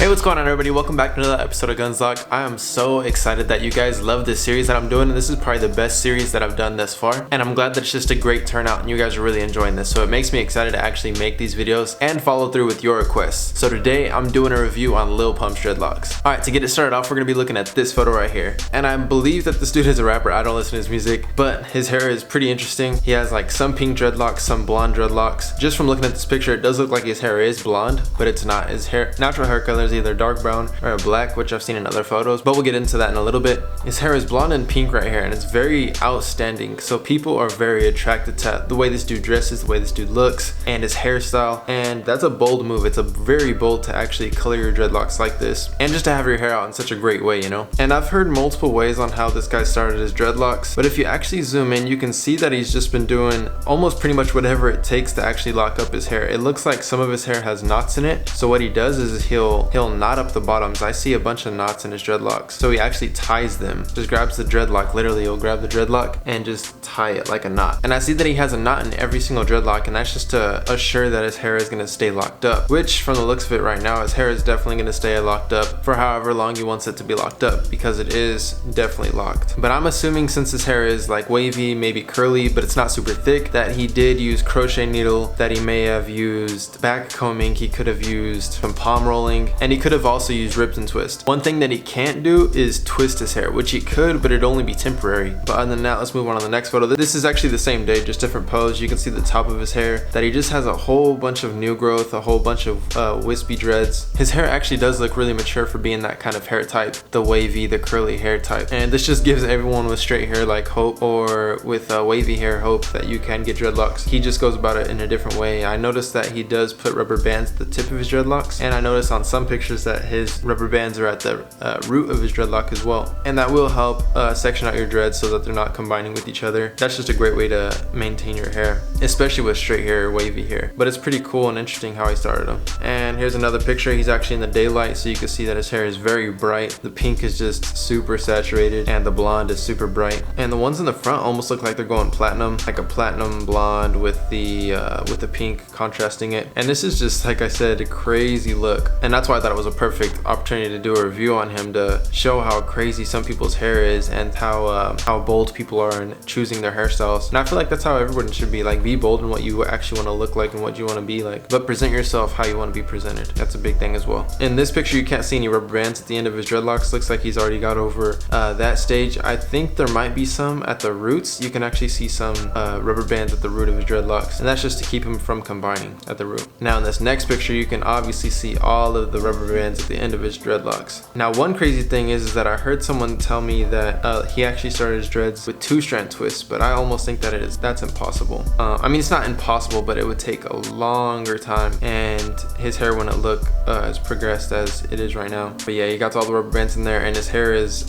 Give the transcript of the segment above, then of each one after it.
What's going on, everybody? Welcome back to another episode of DREADLOCK. I am so excited that you guys love this series that I'm doing, and this is probably the best series that I've done thus far, and I'm glad that it's just a great turnout and you guys are really enjoying this, so it makes me excited to actually make these videos and follow through with your requests. So today I'm doing a review on Lil Pump's dreadlocks. Alright, to get it started off, we're going to be looking at this photo right here, and I believe that this dude is a rapper. I don't listen to his music, but his hair is pretty interesting. He has like some pink dreadlocks, some blonde dreadlocks. Just from looking at this picture, it does look like his hair is blonde, but it's not. His natural hair color is either dark brown or black, which I've seen in other photos, but we'll get into that in a little bit. His hair is blonde and pink right here, and it's very outstanding, so people are very attracted to the way this dude dresses, the way this dude looks, and his hairstyle, and that's a bold move. It's a very bold to actually color your dreadlocks like this, and just to have your hair out in such a great way, you know. And I've heard multiple ways on how this guy started his dreadlocks, but if you actually zoom in, you can see that he's just been doing almost pretty much whatever it takes to actually lock up his hair. It looks like some of his hair has knots in it, so what he does is he'll knot up the bottoms. I see a bunch of knots in his dreadlocks, so he actually ties them. Just grabs the dreadlock, literally he'll grab the dreadlock and just tie it like a knot. And I see that he has a knot in every single dreadlock, and that's just to assure that his hair is going to stay locked up, which from the looks of it right now, his hair is definitely going to stay locked up for however long he wants it to be locked up, because it is definitely locked. But I'm assuming since his hair is like wavy, maybe curly, but it's not super thick, that he did use crochet needle, that he may have used back combing, he could have used some palm rolling, and he could have also used rips and twist. One thing that he can't do is twist his hair, which he could, but it'd only be temporary. But other than that, let's move on to the next photo. This is actually the same day, just different pose. You can see the top of his hair, that he just has a whole bunch of new growth, a whole bunch of wispy dreads. His hair actually does look really mature for being that kind of hair type, the wavy, the curly hair type. And this just gives everyone with straight hair like hope, or with wavy hair hope, that you can get dreadlocks. He just goes about it in a different way. I noticed that he does put rubber bands at the tip of his dreadlocks, and I noticed on some pictures that his rubber bands are at the root of his dreadlock as well, and that will help section out your dreads so that they're not combining with each other. That's just a great way to maintain your hair, especially with straight hair or wavy hair. But it's pretty cool and interesting how he started them. And here's another picture. He's actually in the daylight, so you can see that his hair is very bright. The pink is just super saturated, and the blonde is super bright, and the ones in the front almost look like they're going platinum, like a platinum blonde with the pink contrasting it. And this is just, like I said, a crazy look, and that's why I thought it was a perfect opportunity to do a review on him, to show how crazy some people's hair is, and how bold people are in choosing their hairstyles. And I feel like that's how everyone should be. Like, be bold in what you actually want to look like and what you want to be like, but present yourself how you want to be presented. That's a big thing as well. In this picture, you can't see any rubber bands at the end of his dreadlocks. Looks like he's already got over that stage. I think there might be some at the roots. You can actually see some rubber bands at the root of his dreadlocks, and that's just to keep him from combining at the root. Now in this next picture, you can obviously see all of the rubber bands at the end of his dreadlocks. Now one crazy thing is that I heard someone tell me that he actually started his dreads with 2-strand twists, but I almost think that's impossible. I mean, it's not impossible, but it would take a longer time, and his hair wouldn't look as progressed as it is right now. But yeah, he got all the rubber bands in there, and his hair is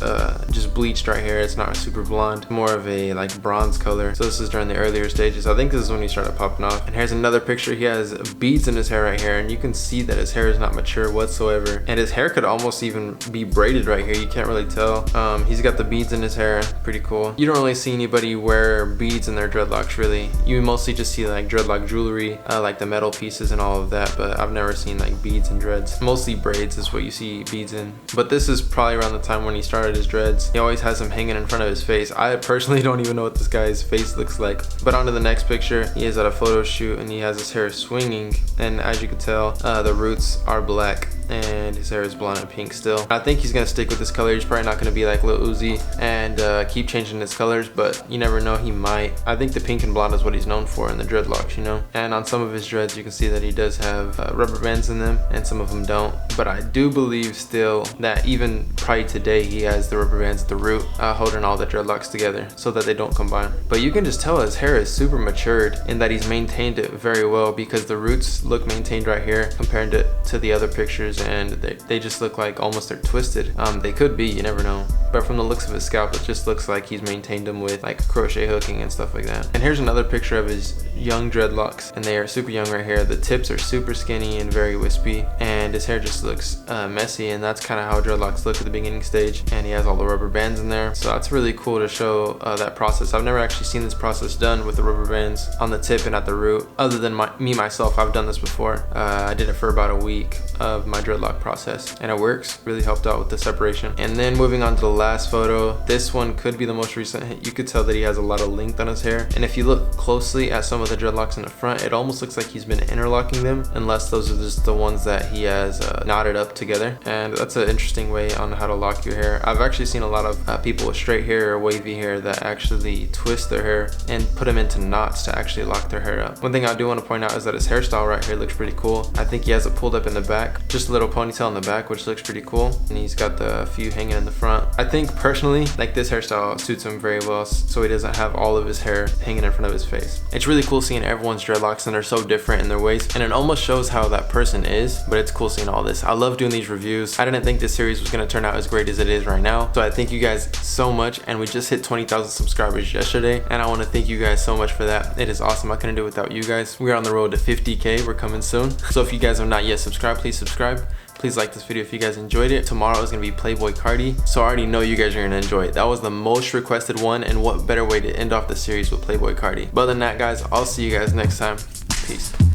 just bleached right here. It's not super blonde, more of a like bronze color. So this is during the earlier stages. I think this is when he started popping off. And here's another picture. He has beads in his hair right here, and you can see that his hair is not mature whatsoever, and his hair could almost even be braided right here. You can't really tell. He's got the beads in his hair. Pretty cool. You don't really see anybody wear beads in their dreadlocks, really. You mostly just see like dreadlock jewelry, like the metal pieces and all of that, but I've never seen like beads and dreads. Mostly braids is what you see beads in. But this is probably around the time when he started his dreads. He always has them hanging in front of his face. I personally don't even know what this guy's face looks like. But on to the next picture. He is at a photo shoot, and he has his hair swinging, and as you can tell, the roots are black, and his hair is blonde and pink still. I think he's gonna stick with this color. He's probably not gonna be like Lil Uzi and keep changing his colors, but you never know, he might. I think the pink and blonde is what he's known for in the dreadlocks, you know. And on some of his dreads, you can see that he does have rubber bands in them, and some of them don't. But I do believe still that even probably today, he has the rubber bands at the root, holding all the dreadlocks together so that they don't combine. But you can just tell his hair is super matured, and that he's maintained it very well, because the roots look maintained right here compared to the other pictures, and they just look like almost they're twisted. They could be, you never know. But from the looks of his scalp, it just looks like he's maintained them with like crochet hooking and stuff like that. And here's another picture of his young dreadlocks, and they are super young right here. The tips are super skinny and very wispy, and his hair just looks messy, and that's kind of how dreadlocks look at the beginning stage. And he has all the rubber bands in there, so that's really cool to show that process. I've never actually seen this process done with the rubber bands on the tip and at the root, other than myself. I've done this before. I did it for about a week of my dreadlock process, and it works. Really helped out with the separation. And then moving on to the last photo, this one could be the most recent. You could tell that he has a lot of length on his hair, and if you look closely at some of the dreadlocks in the front, it almost looks like he's been interlocking them, unless those are just the ones that he has knotted up together. And that's an interesting way on how to lock your hair. I've actually seen a lot of people with straight hair or wavy hair that actually twist their hair and put them into knots to actually lock their hair up. One thing I do want to point out is that his hairstyle right here looks pretty cool. I think he has it pulled up in the back, just a little ponytail in the back, which looks pretty cool, and he's got the few hanging in the front. I think personally, like, this hairstyle suits him very well, so he doesn't have all of his hair hanging in front of his face. It's really cool seeing everyone's dreadlocks, and they're so different in their ways, and it almost shows how that person is, but it's cool seeing all this. I love doing these reviews. I didn't think this series was going to turn out as great as it is right now, so I thank you guys so much. And we just hit 20,000 subscribers yesterday, and I want to thank you guys so much for that. It is awesome. I couldn't do it without you guys. We are on the road to 50K. We're coming soon, so if you guys have not yet subscribed, please subscribe. Please like this video if you guys enjoyed it. Tomorrow is going to be Playboy Cardi, so I already know you guys are going to enjoy it. That was the most requested one, and what better way to end off the series with Playboy Cardi. But other than that, guys, I'll see you guys next time. Peace.